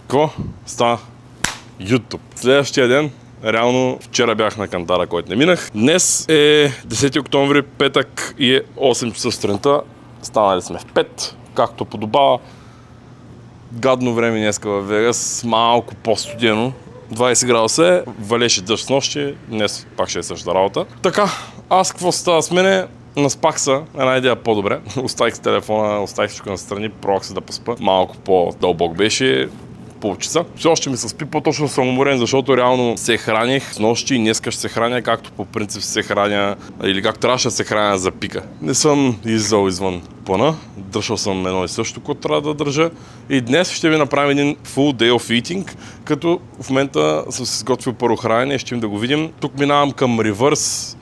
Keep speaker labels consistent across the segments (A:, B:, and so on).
A: Какво стана? YouTube. Следващия ден, реално вчера бях на Кантара, който не минах. Днес е 10 октомври, петък и е 8 часа сутринта. Станали сме в 5, както подобава. Гадно време днеска във Вегас, малко по-студено. 20 градуса е, валеше дъжд с нощи, днес пак ще е същата работа. Така, аз какво става с мене? Наспах се, една идея по-добре. Оставих с телефона, оставих всичко настрани, пробвах се да поспа. Малко по-дълбок беше, полчаса. Все още ми се спи, по-точно съм уморен, защото реално се храних с нощи и днеска ще се храня, както по принцип се храня, или как трябваше да се храня за пика. Не съм излизал извън плана, държал съм едно и също, което трябва да държа. И днес ще ви направим един full day of eating, като в момента съм се сготвил първо хранене, ще им да го видим. Тук минавам към ревърс.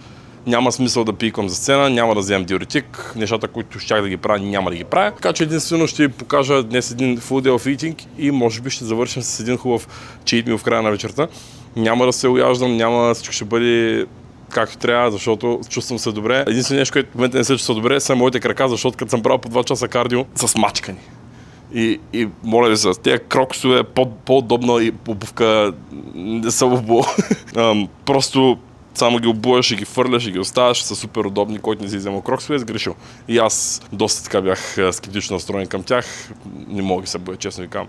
A: Няма смисъл да пикам за сцена, няма да вземам диуретик, нещата, които щях да ги правя, няма да ги правя. Така че единствено ще ви покажа днес един full day of eating и може би ще завършим с един хубав cheat meal в края на вечерта. Няма да се уяждам, няма всичко ще бъде както трябва, защото чувствам се добре. Единствено нещо, което в момента не се чувства добре, са моите крака, защото като съм правил по 2 часа кардио, са смачкани. И моля ви се, тези кроксове, по-удобна и обувка не са обул. Просто само ги обуваш и ги фърляш и ги оставяш, са супер удобни, който не си взема кроксове, е сгрешил. И аз доста така бях скептично настроен към тях, не мога да се бъде, честно ви казвам.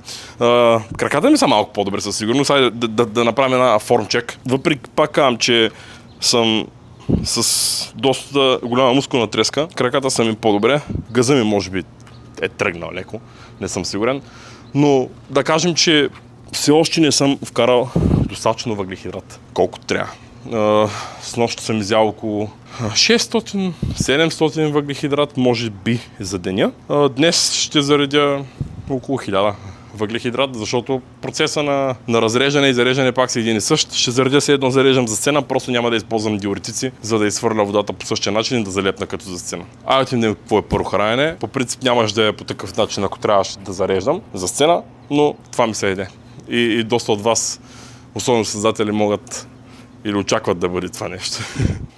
A: Краката ми са малко по-добре със сигурност, да направим една формчек. Въпреки пак казвам, че съм с доста голяма мускулна треска, краката са ми по-добре, газа ми може би е тръгнал леко, не съм сигурен, но да кажем, че все още не съм вкарал достатъчно въглехидрат, колко трябва. С нощта съм изял около 600-700 въглехидрат, може би за деня. Днес ще заредя около 1000 въглехидрат, защото процеса на разреждане и зареждане пак са един и същ. Ще заредя се едно зареждам за сцена, просто няма да използвам диуретици, за да изхвърля водата по същия начин и да залепна като за сцена. Отидем какво е първо хранене. По принцип нямаш да е по такъв начин, ако трябваше да зареждам за сцена, но това ми се еде. И доста от вас, особено създатели, могат или очакват да бъде това нещо.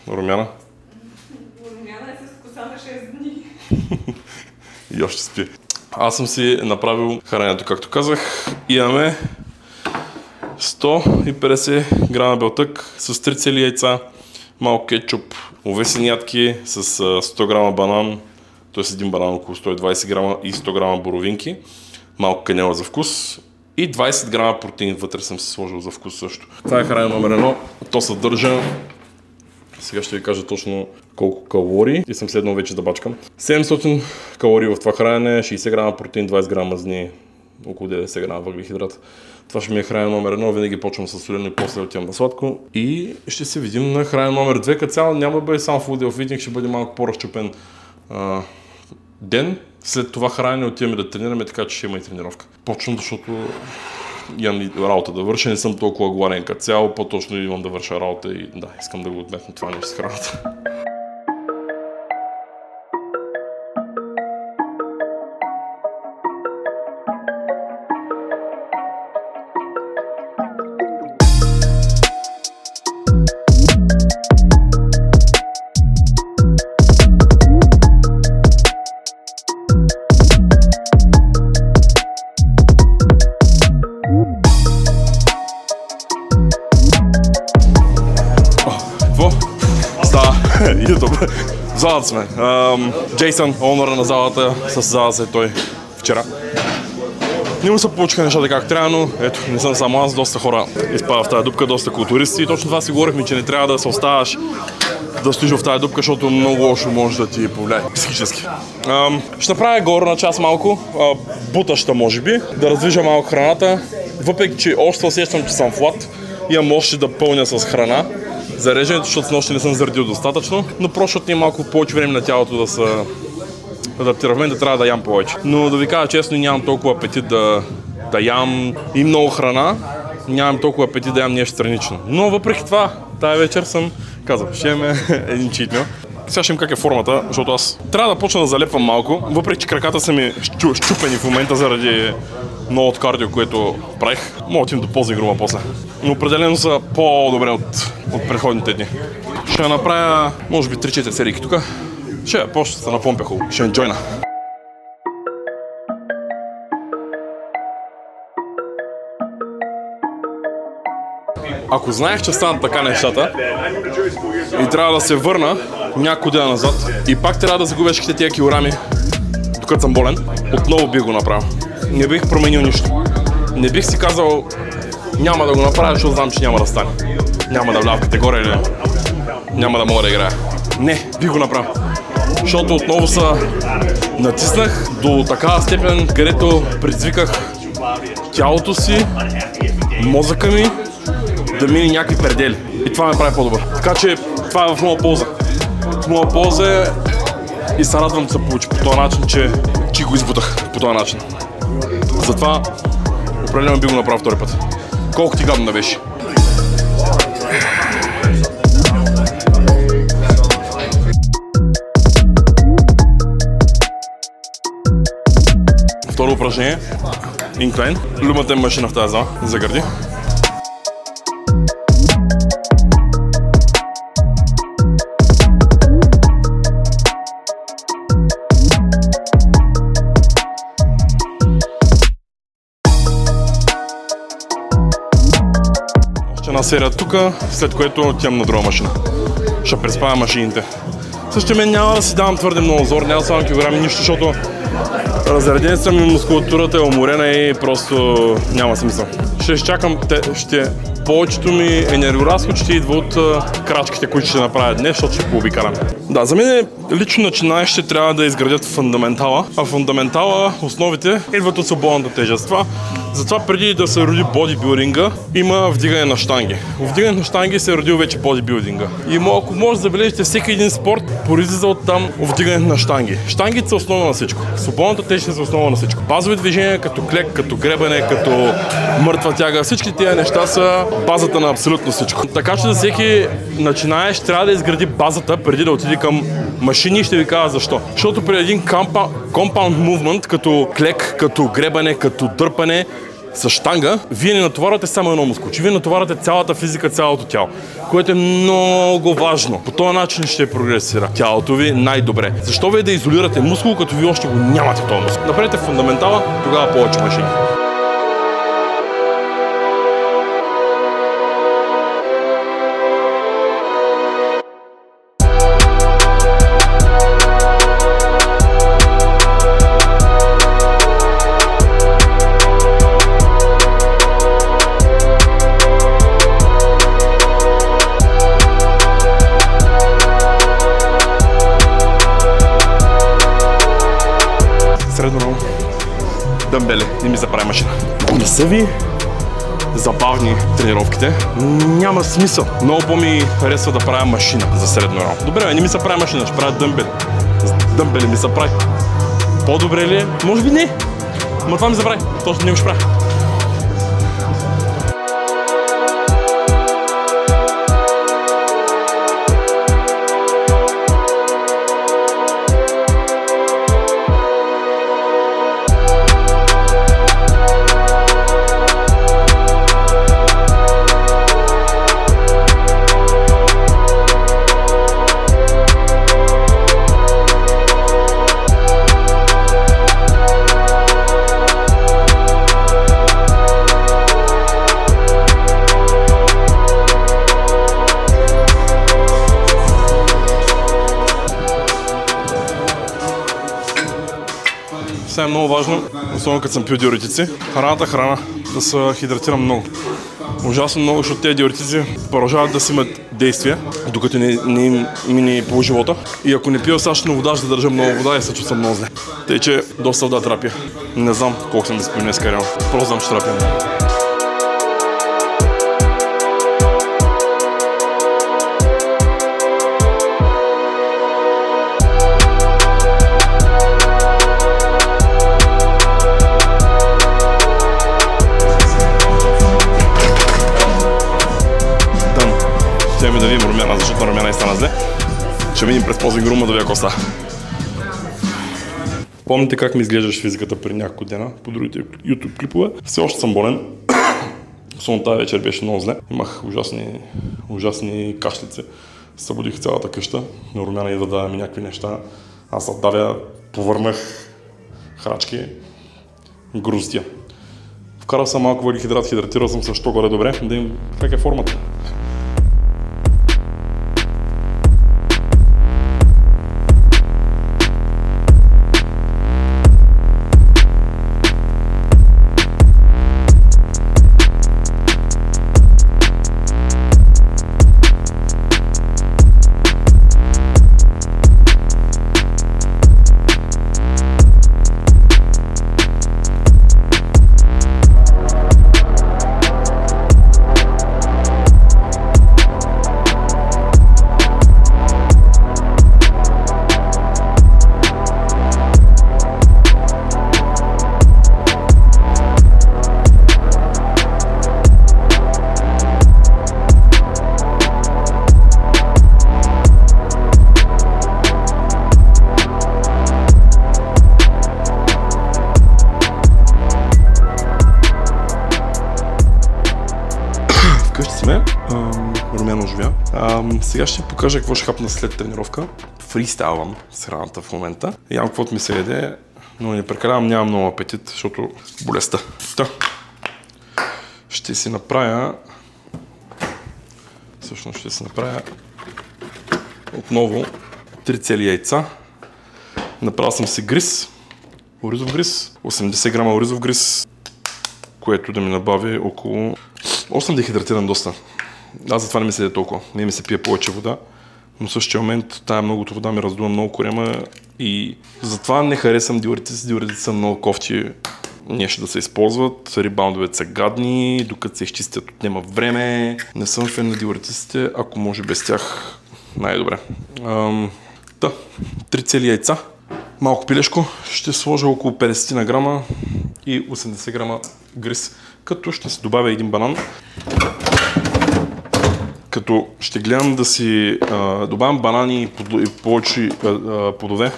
A: Румяна?
B: Румяна е с коса на 6 дни.
A: И още спи. Аз съм си направил храненето, както казах. Имаме 150 грама белтък с 3 цели яйца, малко кетчуп, овесени ядки с 100 грама банан, т.е. един банан около 120 грама и 100 грама боровинки, малко канела за вкус и 20 грама протеин. Вътре съм си сложил за вкус също. Това е хранене номер 1. То съдържа, сега ще ви кажа точно колко калории и съм седнал вече да бачкам. 700 калории в това хранене, 60 грама протеин, 20 грама мазнини, около 90 грама въглехидрат. Това ще ми е хранене номер 1, винаги почвам с солено и после отивам на сладко. И ще се видим на хранене номер 2, като цяло няма да бъде само full day of eating, ще бъде малко по-разчупен ден. След това хранене отиваме да тренираме, така че ще има и тренировка. Почвам, защото имам и работа да върша, не съм толкова гладен като цяло, по-точно имам да върша работа и да, искам да го отметна това нещо с храната. YouTube. В залата сме. Джейсън, онора на залата, с залата се той вчера. Не му се получиха нещата как трябва, но ето, не съм само аз, доста хора изпадат в тази дупка, доста културисти и точно това си говорихме, че не трябва да се оставаш да стоиш в тази дупка, защото много лошо може да ти повлияе психически. Ще направя горна част малко, бутаща може би, да раздвижа малко храната, въпреки че още усещам, че съм флат, имам още да пълня с храна. Зареждането, защото с нощи не съм заредил достатъчно, но просто защото има малко повече време на тялото да се адаптира. В мен да трябва да ям повече. Но да ви кажа честно, нямам толкова апетит да ям и много храна, нямам толкова апетит да ям нещо странично. Но въпреки това, тази вечер съм казал, ще имаме един cheat meal. Сега ще им как е формата, защото аз трябва да почна да залепвам малко, въпреки че краката са ми щупени в момента заради новото кардио, което правих. Мога да им допълзна грума после. Но определено са по-добре от предходните дни. Ще направя, може би, 3-4 серийки тук. Ще почна да се напомпя хубаво. Ще енджойна. Ако знаех, че станат така нещата и трябва да се върна няколко дена назад и пак трябва да загубя всичките тия килограми, докато съм болен, отново бих го направил. Не бих променил нищо. Не бих си казал, няма да го направя, защото знам, че няма да стане. Няма да вляза в категория или няма да мога да играя. Не, бих го направил. Защото отново се натиснах до такава степен, където предизвиках тялото си, мозъка ми да мине някакви предели. И това ме прави по-добър. Така че това е в моя полза. В моя полза е и се радвам да се получи по този начин, че го избутах по този начин. Затова определено би го направил втори път. Колко ти гадно да беше. Второ упражнение. Инклайн. Любимата ми машина в тази зала за гърди. Още една серия тук, след което отивам на друга машина. Ще преспая машините. Също мен няма да си давам твърде много зор, няма да слагам килограми, нищо, защото разреден съм и мускулатурата е уморена и просто няма смисъл. Ще чакам, повечето ми енергоразход ще идва от крачките, които ще направя днес, защото ще пообикарам. Да, за мен лично начинаещите трябва да изградят фундаментала, а фундаментала, основите идват от свободната тежест. Затова преди да се роди бодибилдинга, има вдигане на щанги. В вдигане на щанги се е родил вече бодибилдинга. И ако може да забележите, всеки един спорт произлиза от там вдигането на щанги. Щангите са основа на всичко. Свободната тежест е основа на всичко. Базови движения, като клек, като гребане, като мъртва тяга, всички тези неща са базата на абсолютно всичко. Така че за всеки начинаещ трябва да изгради базата преди да отиде към машини и ще ви кажа защо. Защото при един compound movement, като клек, като гребане, като дърпане, с щанга, вие не натоварвате само едно мускулче, вие натоварвате цялата физика, цялото тяло, което е много важно. По този начин ще прогресира тялото ви най-добре. Защо вие да изолирате мускул, като вие още го нямате този мускул? Направете фундаментала, тогава повече машини. Средно много дъмбели, не ми заправя машина. Не са ви забавни тренировките, няма смисъл. Много по-ми харесва да правя машина за средно рамо. Добре, не ми се прави машина, ще правя дъмбели. Дъмбели ми се прави. По-добре ли е? Може би не. Но това ми забрави, точно не го ще правя. Сега е много важно, особено като съм пил диуретици. Храна, да се хидратирам много. Ужасно много, защото тези диуретици продължават да си имат действие, докато не им мине по живота. И ако не пия достатъчно вода, ще държа много вода и се чувствам много зле. Тъй, че доста вода терапия. Не знам колко съм изпил днес реално. Просто знам, че терапия. Ще ми да видим Румяна, защото на Румяна и стана зле. Ще видим през позинг рума да ви ако става. Помните как ми изглеждаш физиката при няколко дена по другите YouTube клипове? Все още съм болен. Особено тази вечер беше много зле. Имах ужасни кашлици. Събудих цялата къща. На Румяна идва да даде ми някакви неща. Аз се давя, повърнах храчки, грустия. В Вкарал съм малко въглехидрат, хидратирал съм също горе добре, да им как е формата. Румяно живя. Сега ще покажа какво ще хапна след тренировка. Фристайлвам с храната в момента. Ям каквото ми се яде, но не прекалявам, нямам много апетит, защото болестта. Ще си направя... Всъщност ще си направя отново 3 цели яйца. Направил съм си гриз, оризов гриз, 80 грама оризов гриз, което да ми набави около... Съм дехидратиран доста. Аз затова не ми се яде толкова. Не ми се пие повече вода, но в същия момент тая многото вода ми раздува много корема и затова не харесвам диуретици. Диуретици са много кофти нещо да се използват. Рибаундовете са гадни, докато се изчистят отнема време. Не съм фен на диуретиците, ако може без тях най-добре. 3 цели яйца, малко пилешко, ще сложа около 50 на грама и 80 грама гриз, като ще се добавя един банан. Като ще гледам да си добавям банани и повече плодове,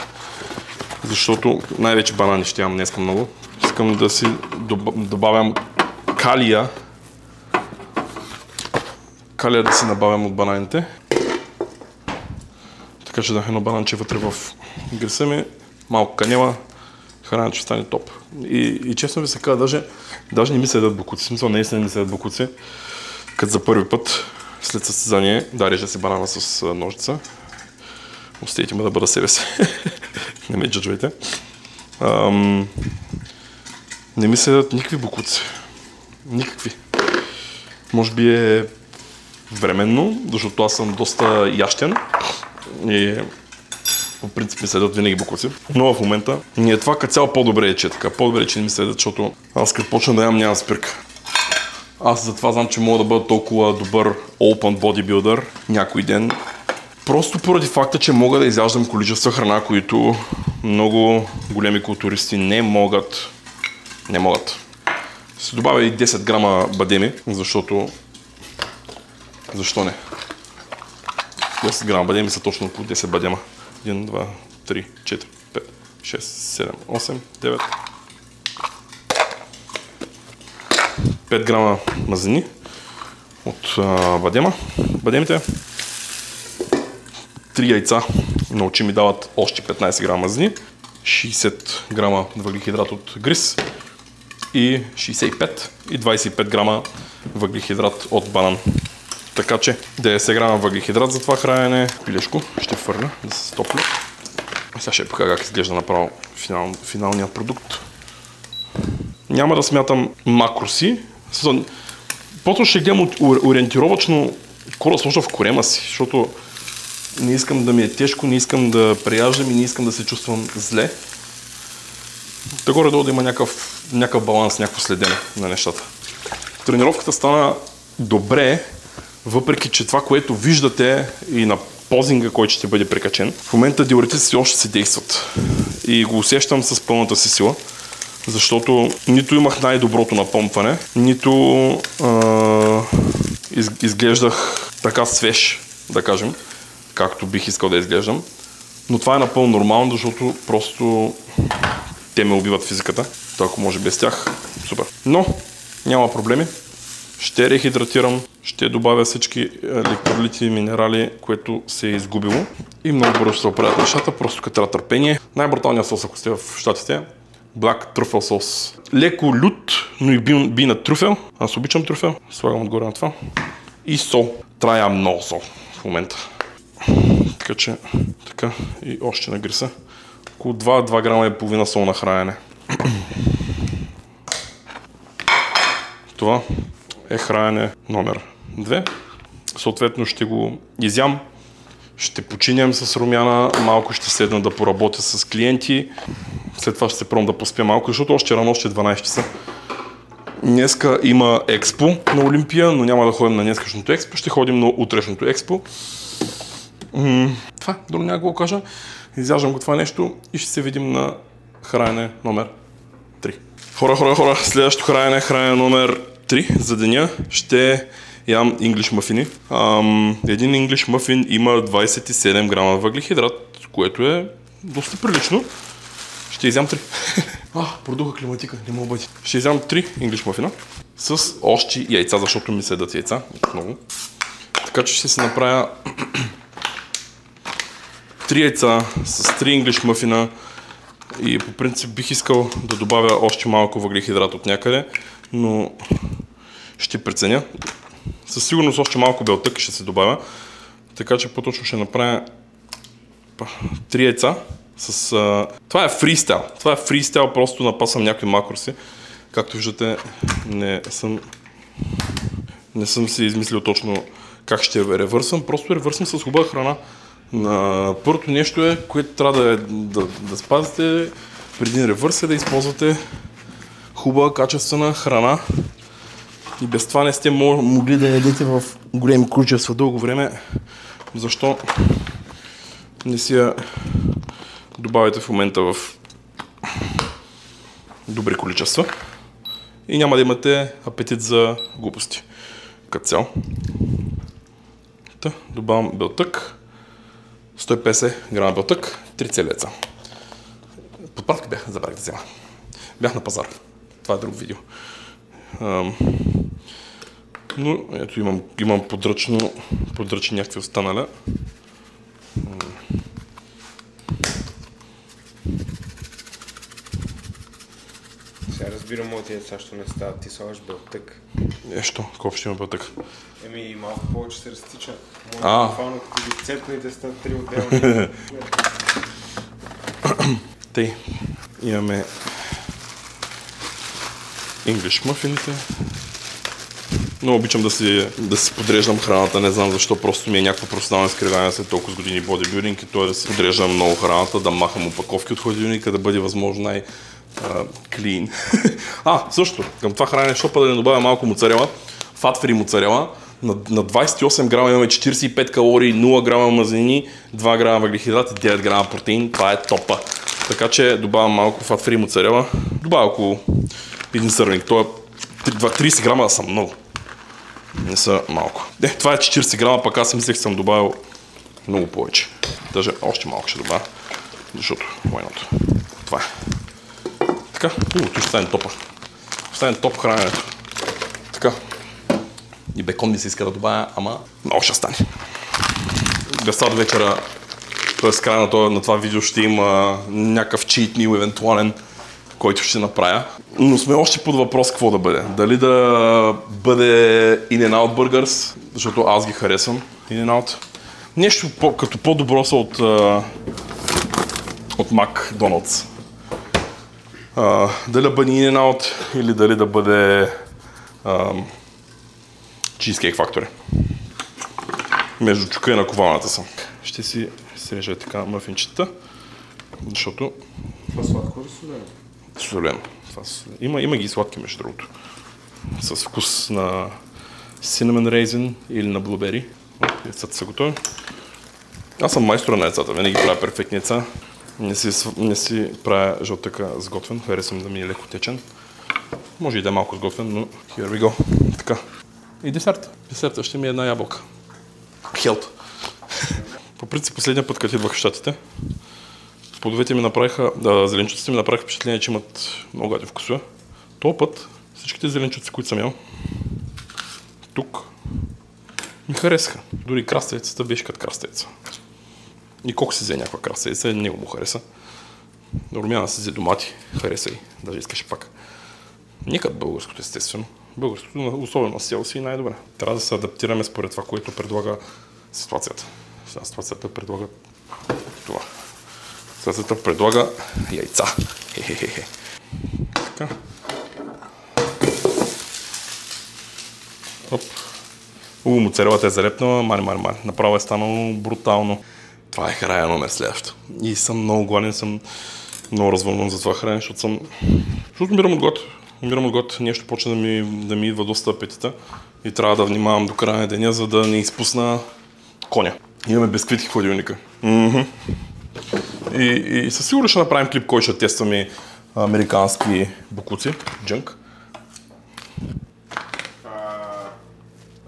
A: защото най-вече банани ще ям днеска много. Искам да си добавям калия. Калия да си набавям от бананите. Така че да едно бананче вътре в гриса ми, малко канела, храната ще стане топ. И честно ви се казва, даже не ми се ядат бокуци. В смисъл, наистина не ми се ядат бокуци. Като за първи път след състезание, да, режа си банана с ножица. Оставете ме да бъда себе си. Не ме джаджвайте. Не ми се ядат никакви бокуци. Никакви. Може би е временно, защото аз съм доста ящен. И по принцип ми се ядат винаги бокуци. Но в момента ни е това като цяло по-добре е, че така. По-добре е, че не ми се ядат, защото аз като почна да ям няма спирка. Аз затова знам, че мога да бъда толкова добър open bodybuilder някой ден. Просто поради факта, че мога да изяждам количества храна, които много големи културисти не могат. Не могат. Се добавя и 10 грама бадеми, защото... Защо не? 10 грама бадеми са точно около 10 бадема. 1, 2, 3, 4, 5, 6, 7, 8, 9... 5 грама мазнини от бадемите. 3 яйца на очи ми дават още 15 грама мазнини. 60 грама въглехидрат от гриз и 65 и 25 грама въглехидрат от банан. Така че 90 грама въглехидрат за това хранене. Пилешко ще фърля да се стопли. Сега ще покажа как изглежда направо финалния продукт. Няма да смятам макроси. Просто ще гледам ориентировачно какво да сложа в корема си, защото не искам да ми е тежко, не искам да преяждам и не искам да се чувствам зле. Да горе-долу да има някакъв баланс, някакво следене на нещата. Тренировката стана добре, въпреки че това, което виждате и на позинга, който ще бъде прекачен, в момента диуретиците още се действат и го усещам с пълната си сила. Защото нито имах най-доброто напомпване, нито изглеждах така свеж, да кажем, както бих искал да изглеждам. Но това е напълно нормално, защото просто те ме убиват физиката. То ако може без тях, супер. Но няма проблеми. Ще рехидратирам, ще добавя всички електролити и минерали, което се е изгубило. И много бързо ще се оправят нещата, просто като трябва търпение. Най-бруталният сос, ако сте в щатите, Black truffle сос. Леко лют, но и би на трюфел. Аз обичам трюфел. Слагам отгоре на това. И сол. Трябва да ям много сол в момента. Така че, така и още нагриса. Около 2 грама и половина сол на хранене. Това е хранене номер 2. Съответно ще го изям. Ще починям с румяна, малко ще седна да поработя с клиенти. След това ще се пробвам да поспя малко, защото още рано, още 12 часа. Днеска има експо на Олимпия, но няма да ходим на днескашното експо, ще ходим на утрешното експо. Това, друго няма го кажа. Изяждам го това нещо и ще се видим на хранене номер 3. Хора, следващото хранене номер 3 за деня ще ям English мафини. Един English мафин има 27 грама въглехидрат, което е доста прилично. Ще изям 3. Продуха климатика, не мога бъде. Ще изям 3 English мафина с още яйца, защото ми седат яйца. Много. Така че ще си направя 3 яйца с 3 English мафина и по принцип бих искал да добавя още малко въглехидрат от някъде, но ще преценя. Със сигурност още малко белтък ще се добавя, така че по-точно ще направя 3 яйца с... Това е фристайл. Това е фристайл, просто напасам някакви макроси. Както виждате, не съм си измислил точно как ще ревърсвам, просто ревърсвам с хубава храна. Първото нещо е, което трябва да спазите преди ревърс, е да използвате хубава, качествена храна. И без това не сте могли да ядете в големи количества дълго време. Защо не си я добавите в момента в добри количества и няма да имате апетит за глупости. Като цяло. Добавям белтък. 150 грама белтък, 3 цели яйца. Подправки забравих да взема. Бях на пазар. Това е друго видео. Но ето имам подръчни някакви останали.
C: Сега разбирам моите яйца, що не стават. Ти слагаш белтък.
A: Нещо, колко ще има белтък?
C: Малко повече се разтича. Буквално като ги цепните стават 3 отделни.
A: Тъй, имаме English мафините. Много обичам да си подреждам храната, не знам защо, просто ми е някакво професионално изкривяване след толкова години бодибилдинг и то е да си подреждам много храната, да махам опаковки от хладилника, да бъде възможно най-клин. Също, към това хранене шопа да не добавя малко моцарела, фат-фри моцарела. На 28 грама имаме 45 калории, 0 грама мазнини, 2 грама въглехидрат и 9 грама протеин. Това е топа. Така че добавям малко фат-фри моцарела. Добавя около един сървник. Това 30 грама да са много. Не са малко. Това е 40 грама, пък аз мислех, че съм добавил много повече. Даже още малко ще добавя, защото войното. Това е. Така, ще стане топа. Ще стане топ храненето. Така. И бекон ми се иска да добавя, ама много ще стане. Без това до вечера, т.е. края на това видео ще има някакъв cheat meal евентуален, който ще направя. Но сме още под въпрос какво да бъде. Дали да бъде In-N-Out Burgers, защото аз ги харесвам. In-N-Out. Нещо като по-добро са от McDonald's. Дали да бъде In-N-Out или дали да бъде Cheesecake Factory. Между чука и наковалната съм. Ще си срежа така мъфинчета, защото...
C: Това сладко или солено?
A: Солено. Има ги и сладки, между другото. С вкус на cinnamon raisin или на blueberry. Яйцата са готови. Аз съм майстор на яйцата, винаги правя перфектни яйца. Не си правя жълтъка сготвен, харесвам да ми е леко течен. Може и да е малко сготвен, но here we go. Така. И десерт. Десерта ще ми е една ябълка. Хелт. По принцип, последния път, като идвах в Щатите, плодовете ми направиха, зеленчуците ми направиха впечатление, че имат много гадни вкусове. Този път всичките зеленчуци, които съм ял, тук ми харесаха. Дори краставицата беше като краставица. И колко си взе някаква краставица, него му хареса. Румяна си взе домати, хареса и, даже искаше пак. Никът българското, естествено. Българското, особено на село си, най-добре. Трябва да се адаптираме според това, което предлага ситуацията. Ситуацията предлага това. Ситуацията предлага яйца. Хе-хе-хе. Така. Оп. Моцарелата е залепнала, мали. Направо е станало брутално. Това е храя номер следващо. И съм много гладен, съм много развълнен за това хранене, защото умирам от глад. Умирам от глад. Нещо почна да ми идва доста апетита и трябва да внимавам до края на деня, за да не изпусна коня. Имаме бисквитки в хладилника. И със сигурно ще направим клип, кой ще тестваме американски бокуци. Джънк.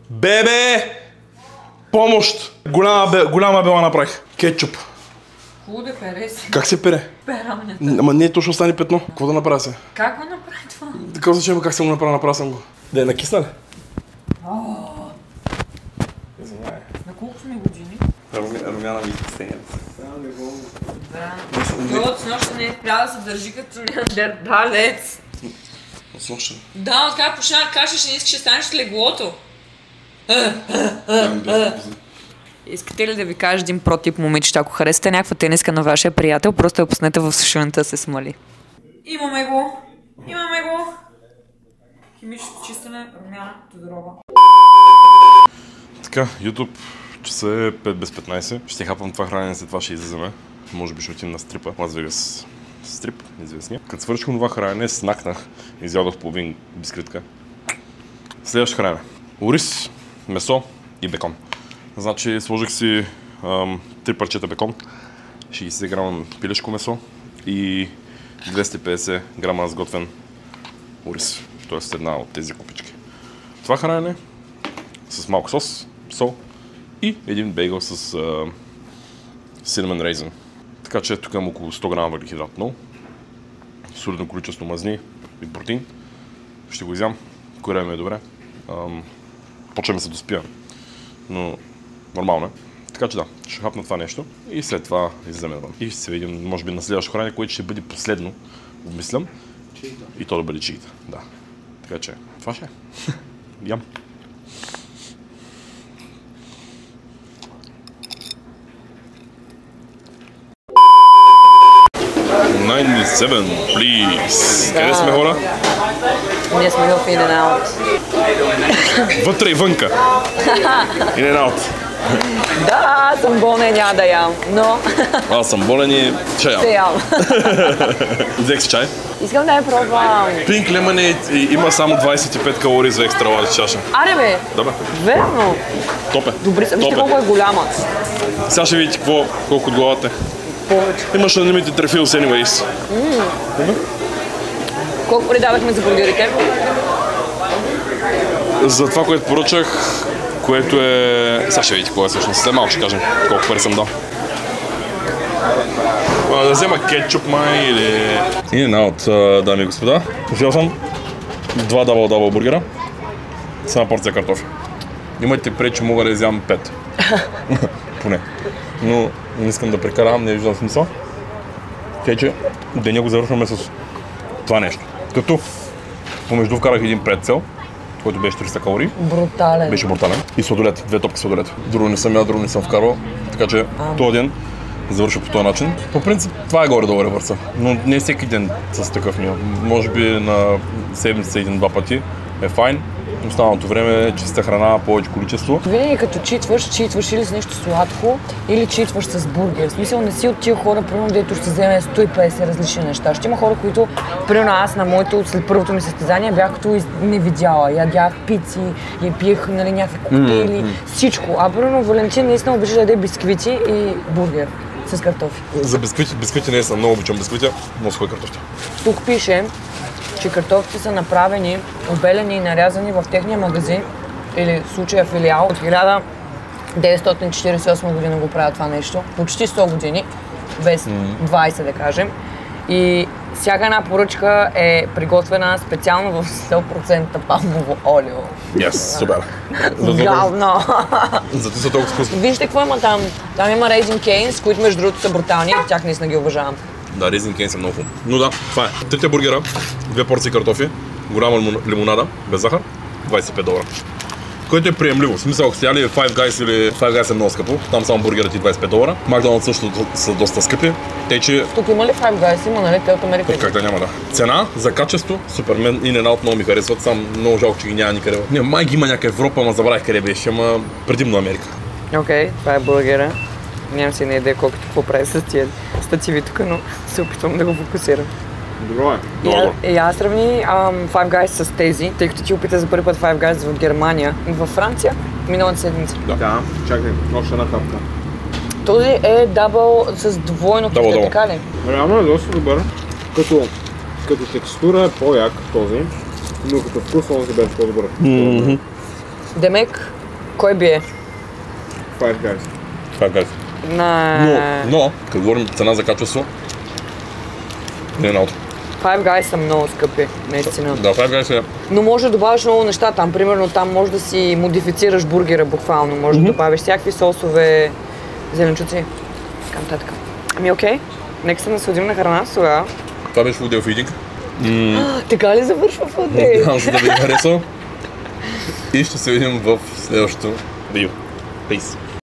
A: Бебе! Помощ! Голяма бела направих. Кетчуп.
B: Хубаво да пере си.
A: Как се пере?
B: Пералнята.
A: Ама не, точно стане петно. Какво да направя се?
B: Как го направи това?
A: Така значи, как съм го направил съм го. Да е накисна ли? Извинявай.
B: На колко сме години?
A: Румяна ми изтестения.
B: Да. Той от снощи не е спрял да се държи като неандерталец.
A: От снощи?
B: Да, от как почна да кажеш, не искаш да станеш с леглото. Искате ли да ви кажа един протип, момичета? Ако харесате някаква тениска на вашия приятел, просто я пуснете в сушилната да се смали. Имаме го! Химичното чистене, Румяна Тодорова.
A: Така, YouTube, часа е 5 без 15. Ще хапам това хранене, след това ще излизаме. Може би ще отидем на стрипа. Лас Вегас стрип, известния. Като свърших това хранене, снакнах. Изядох половин бисквитка. Следващо хранене. Ориз, месо и бекон. Значи сложих си 3 парчета бекон, 60 грама пилешко месо и 250 грама сготвен ориз. Тоест една от тези купички. Това хранене с малко сос, сол и един бейгъл с cinnamon raisin. Така че тук имам около 100 грама въглехидрат много. Солидно количество мазни и протеин. Ще го изям. Кое ми е добре. Почваме се доспия. Но нормално е. Така че да, ще хапна това нещо и след това излеземе навън. И ще се видим, може би, на следващото хранене, което ще бъде последно, обмислям. Чиита. И то да бъде чиита, да. Така че, това ще е. Ям. Please. Къде сме, хора?
B: Ние сме в In-N-Out.
A: Вътре и вънка. In-N-Out.
B: Да, съм болна и няма да ям, но...
A: Аз съм болен и ще ям.
B: Ще ям.
A: Взех си чай.
B: Искам да я пробвам.
A: Pink Lemonade има само 25 калории за екстра ларж чаша.
B: Аре бе!
A: Да бе.
B: Верно!
A: Топ е.
B: Добре, вижте колко е голяма.
A: Сега ще видите колко отглавате.
B: Повече.
A: Имаш unlimited refills anyways.
B: Колко придавахме за бургерите?
A: За това, което поръчах, което е... Сега ще видите какво е всъщност. След малко ще кажем колко пари съм дал. Да взема кетчуп май или... In-N-Out, дами и господа. Взел съм 2 дабл бургера с една порция картофи. Имайте пред, че мога да изям 5. Поне. Но не искам да прекарам, не виждам смисъл. Тъй, че деня го завършваме с това нещо. Като помежду вкарах един предцел, който беше 300 калории.
B: Брутален.
A: Беше брутален. И сладолет, 2 топки сладолет. Друго не съм ял, друго не съм вкарвал. Така че този ден завършва по този начин. По принцип това е горе-долу ревърса, но не всеки ден с такъв мил. Може би на седмица 1-2 пъти е файн. Останалото време е чиста храна, повече количество.
B: Винаги като читваш или с нещо сладко, или читваш с бургер. В смисъл не си от тия хора, примерно, дето ще вземе 150 различни неща. Ще има хора, които, примерно аз на моето, след първото ми състезание, бях като не видяла. Ядях пици, и пиех някакви коктейли, всичко. А примерно Валентин наистина обича да яде бисквити и бургер с картофи.
A: За бисквити не съм, много обичам бисквити, но с картофи.
B: Тук пише, че картофите са направени, обелени и нарязани в техния магазин, или в случая филиал. От 1948 година го правят това нещо, почти 100 години, без 20 да кажем. И всяка една поръчка е приготвена специално в 100% палмово олио.
A: Yes, супер.
B: Явно!
A: Зато са толкова вкусни.
B: Вижте какво има там. Там има Raising Cane's, които между другото са брутални и тях наистина ги уважавам.
A: Да, Raising Cane's е много хубаво. Но да, това е. 3 бургера, 2 порции картофи, голяма лимонада, без захар, $25. Което е приемливо. В смисъл, ако сте яли Five Guys или Five Guys е много скъпо, там само бургерът и $25. Макдоналдс също са доста скъпи. Тъй, че...
B: Тук има ли Five Guys? Има, нали? Те от Америка.
A: Как да няма, да. Цена за качество, супер, мен и една от много ми харесват, сам много жалко, че ги няма никъде. Не, май ги има някъде в Европа, ама забравих къде беше, ама предимно Америка.
B: Окей, това е бургера. Нямам си една идея какво прави с тия стативи тук, но се опитвам да го фокусирам.
C: Добро е.
B: И аз сравни Five Guys с тези, тъй като ти опита за първи път Five Guys в Германия, във Франция, миналата седмица.
C: Да, чакай, още една хапка.
B: Този е дабъл с двойно кифте, така ли?
C: Реално е доста добър. Като текстура е по-як този, но като вкус он си беше по-добър.
B: Демек, кой бие?
C: Five Guys.
A: Five Guys. Но, като говорим цена за качество, не е едното.
B: Five Guys са много скъпи, наистина.
A: Да, Five Guys е...
B: Но може да добавиш много неща там. Примерно там може да си модифицираш бургера буквално. Може да добавиш всякакви сосове, зеленчуци. Така нататък. Ами окей, нека се насладим на храна сега.
A: Това беше Food Day of Eating.
B: Така ли завършва Food Day?
A: Надявам се да ви е харесал. И ще се видим в следващото видео. Peace!